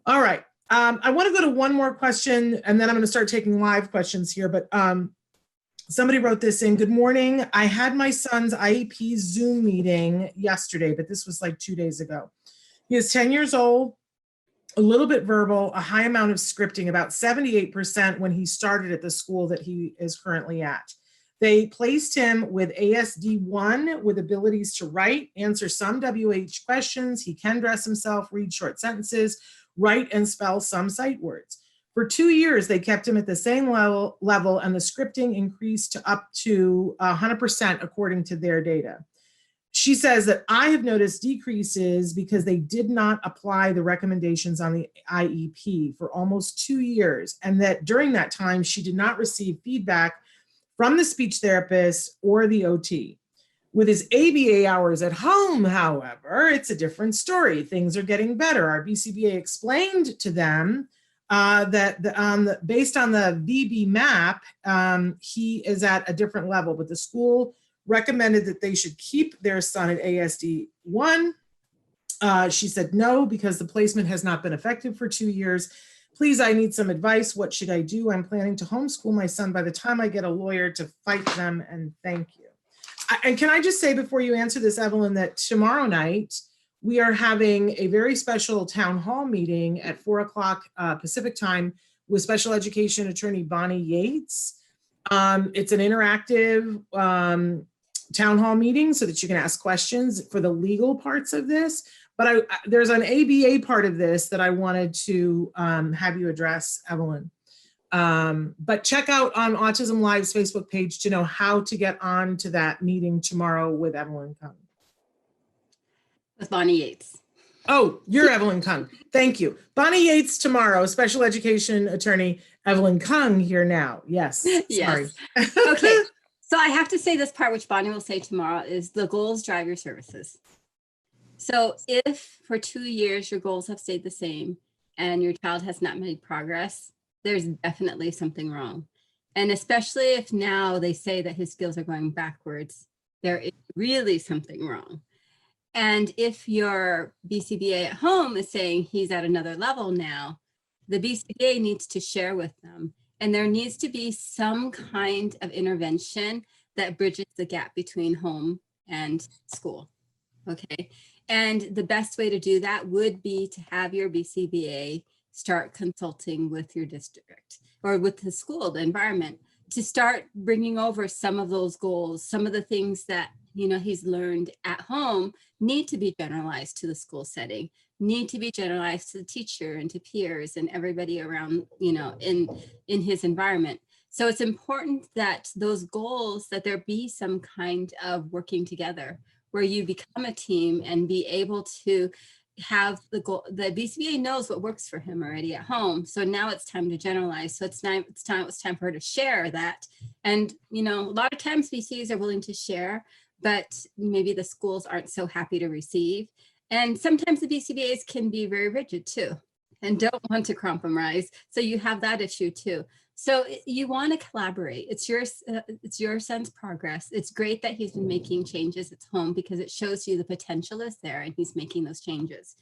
All right. I want to go to one more question, and then I'm going to start taking live questions here. But somebody wrote this in. Good morning. I had my son's IEP Zoom meeting yesterday, but this was like 2 days ago. He is 10 years old, a little bit verbal, a high amount of scripting, about 78% when he started at the school that he is currently at. They placed him with ASD1 with abilities to write, answer some WH questions. He can dress himself, read short sentences, write and spell some sight words. For 2 years, they kept him at the same level, and the scripting increased to up to 100% according to their data. She says that I have noticed decreases because they did not apply the recommendations on the IEP for almost 2 years, and that during that time, she did not receive feedback from the speech therapist or the OT. With his ABA hours at home, however, it's a different story. Things are getting better. Our BCBA explained to them that based on the VB map, he is at a different level, but the school recommended that they should keep their son at ASD1. She said no, because the placement has not been effective for 2 years. Please, I need some advice. What should I do? I'm planning to homeschool my son by the time I get a lawyer to fight them, and thank you. And can I just say before you answer this, Evelyn, that tomorrow night we are having a very special town hall meeting at 4 o'clock Pacific time with special education attorney Bonnie Yates. It's an interactive town hall meeting so that you can ask questions for the legal parts of this. But there's an ABA part of this that I wanted to have you address, Evelyn. But check out on Autism Live's Facebook page to know how to get on to that meeting tomorrow with Evelyn Kung. With Bonnie Yates. Oh, you're Evelyn Kung. Thank you. Bonnie Yates tomorrow, special education attorney Evelyn Kung here now. Yes. Sorry. Yes. Okay. So I have to say this part, which Bonnie will say tomorrow, is the goals drive your services. So if for 2 years your goals have stayed the same and your child has not made progress, there's definitely something wrong. And especially if now they say that his skills are going backwards, there is really something wrong. And if your BCBA at home is saying he's at another level now, the BCBA needs to share with them. And there needs to be some kind of intervention that bridges the gap between home and school. Okay. And the best way to do that would be to have your BCBA start consulting with your district or with the school, the environment, to start bringing over some of those goals, some of the things that he's learned at home need to be generalized to the school setting, need to be generalized to the teacher and to peers and everybody around, in his environment. So it's important that those goals, that there be some kind of working together where you become a team and be able to have the goal. The BCBA knows what works for him already at home. So now it's time to generalize. So it's time for her to share that. And, a lot of times BCBAs are willing to share, but maybe the schools aren't so happy to receive. And sometimes the BCBAs can be very rigid too and don't want to compromise. So you have that issue too. So you want to collaborate. It's your son's progress. It's great that he's been making changes at home because it shows you the potential is there and he's making those changes.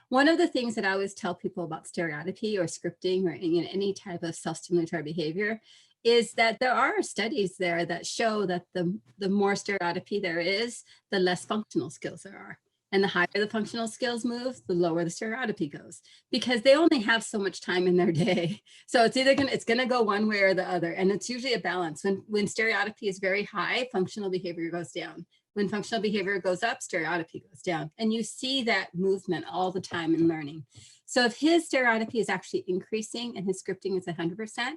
One of the things that I always tell people about stereotypy or scripting or any type of self-stimulatory behavior is that there are studies there that show that the more stereotypy there is, the less functional skills there are. And the higher the functional skills move, the lower the stereotypy goes, because they only have so much time in their day. So it's either gonna go one way or the other. And it's usually a balance. When stereotypy is very high, functional behavior goes down. When functional behavior goes up, stereotypy goes down. And you see that movement all the time in learning. So if his stereotypy is actually increasing and his scripting is 100%,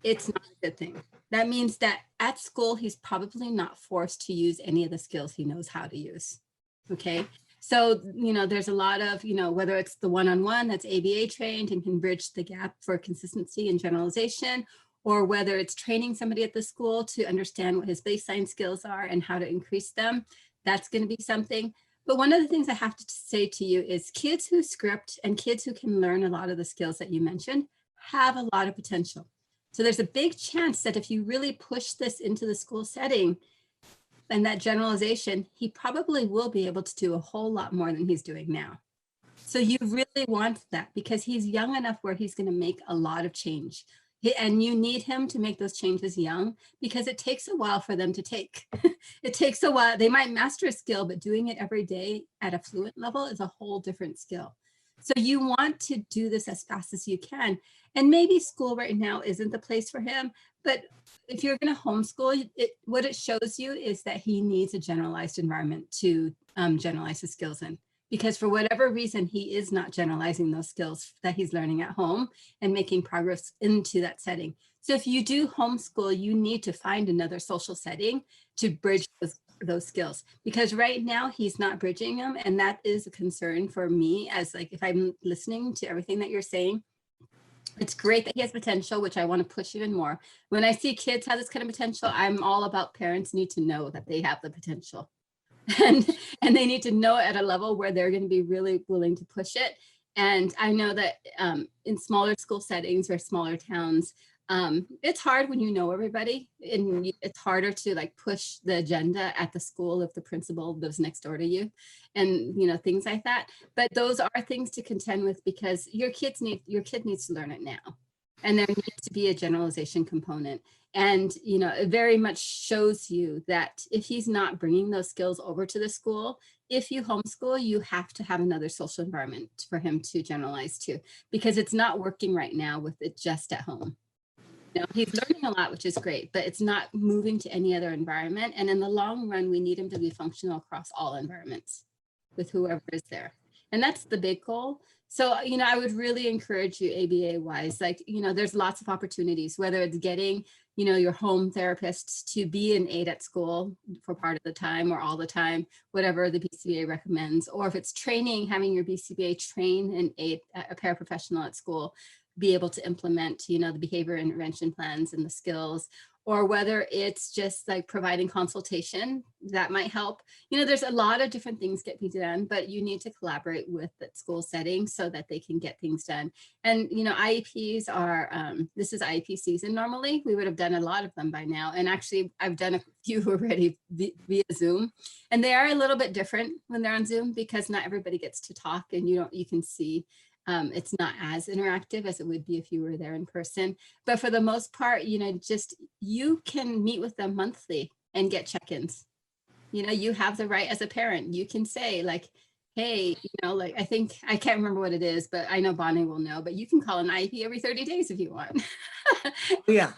it's not a good thing. That means that at school, he's probably not forced to use any of the skills he knows how to use. Okay, so, there's a lot of, whether it's the one-on-one that's ABA trained and can bridge the gap for consistency and generalization, or whether it's training somebody at the school to understand what his baseline skills are and how to increase them, that's going to be something. But one of the things I have to say to you is kids who script and kids who can learn a lot of the skills that you mentioned have a lot of potential. So there's a big chance that if you really push this into the school setting, and that generalization, he probably will be able to do a whole lot more than he's doing now. So you really want that because he's young enough where he's going to make a lot of change. And you need him to make those changes young because it takes a while for them to take. It takes a while. They might master a skill, but doing it every day at a fluent level is a whole different skill. So you want to do this as fast as you can. And maybe school right now isn't the place for him, but if you're going to homeschool, what it shows you is that he needs a generalized environment to generalize his skills in. Because for whatever reason, he is not generalizing those skills that he's learning at home and making progress into that setting. So if you do homeschool, you need to find another social setting to bridge those skills, because right now he's not bridging them. And that is a concern for me, as like, if I'm listening to everything that you're saying, it's great that he has potential, which I want to push even more. When I see kids have this kind of potential, I'm all about parents need to know that they have the potential. And they need to know it at a level where they're going to be really willing to push it. And I know that in smaller school settings or smaller towns, it's hard when you know everybody, and it's harder to like push the agenda at the school if the principal lives next door to you, and things like that. But those are things to contend with because your kid needs to learn it now, and there needs to be a generalization component. And, it very much shows you that if he's not bringing those skills over to the school, if you homeschool, you have to have another social environment for him to generalize to, because it's not working right now with it just at home. He's learning a lot, which is great, but it's not moving to any other environment. And in the long run, we need him to be functional across all environments with whoever is there. And that's the big goal. So, I would really encourage you ABA wise, like, there's lots of opportunities, whether it's getting, your home therapist to be an aide at school for part of the time or all the time, whatever the BCBA recommends, or if it's training, having your BCBA train an aide, a paraprofessional at school, be able to implement, the behavior intervention plans and the skills, or whether it's just like providing consultation that might help. There's a lot of different things get done, but you need to collaborate with the school setting so that they can get things done. And, IEPs are, this is IEP season. Normally we would have done a lot of them by now. And actually I've done a few already via Zoom, and they are a little bit different when they're on Zoom because not everybody gets to talk, and you can see it's not as interactive as it would be if you were there in person. But for the most part, you can meet with them monthly and get check-ins. You have the right as a parent. You can say like, hey, like, I think, I can't remember what it is, but I know Bonnie will know, but you can call an IEP every 30 days if you want. Yeah.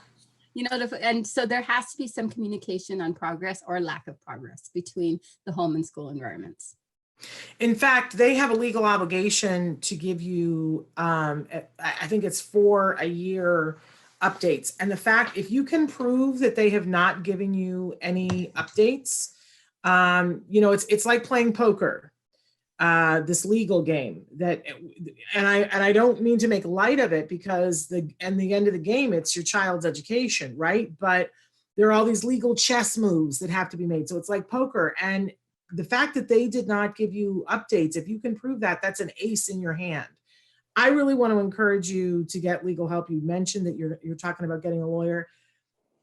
And so there has to be some communication on progress or lack of progress between the home and school environments. In fact, they have a legal obligation to give you, I think it's 4 a year updates. And the fact, if you can prove that they have not given you any updates, it's like playing poker, this legal game and I don't mean to make light of it because the end of the game, it's your child's education, right? But there are all these legal chess moves that have to be made. So it's like poker. And the fact that they did not give you updates, if you can prove that, that's an ace in your hand. I really want to encourage you to get legal help. You mentioned that you're talking about getting a lawyer.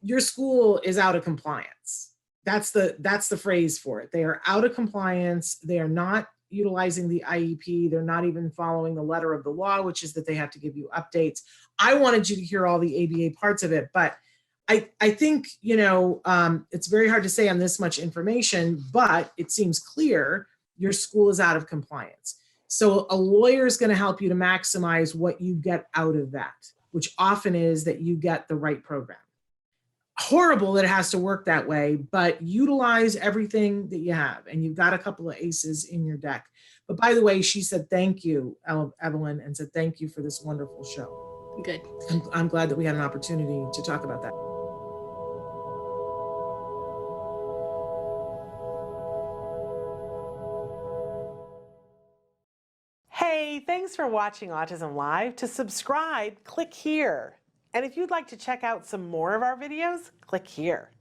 Your school is out of compliance. That's the phrase for it. They are out of compliance. They are not utilizing the IEP. They're not even following the letter of the law, which is that they have to give you updates. I wanted you to hear all the ABA parts of it, but I think, it's very hard to say on this much information, but it seems clear your school is out of compliance. So a lawyer is going to help you to maximize what you get out of that, which often is that you get the right program. Horrible that it has to work that way, but utilize everything that you have, and you've got a couple of aces in your deck. But by the way, she said thank you, Evelyn, and said thank you for this wonderful show. Good. I'm glad that we had an opportunity to talk about that. Hey, thanks for watching Autism Live. To subscribe, click here. And if you'd like to check out some more of our videos, click here.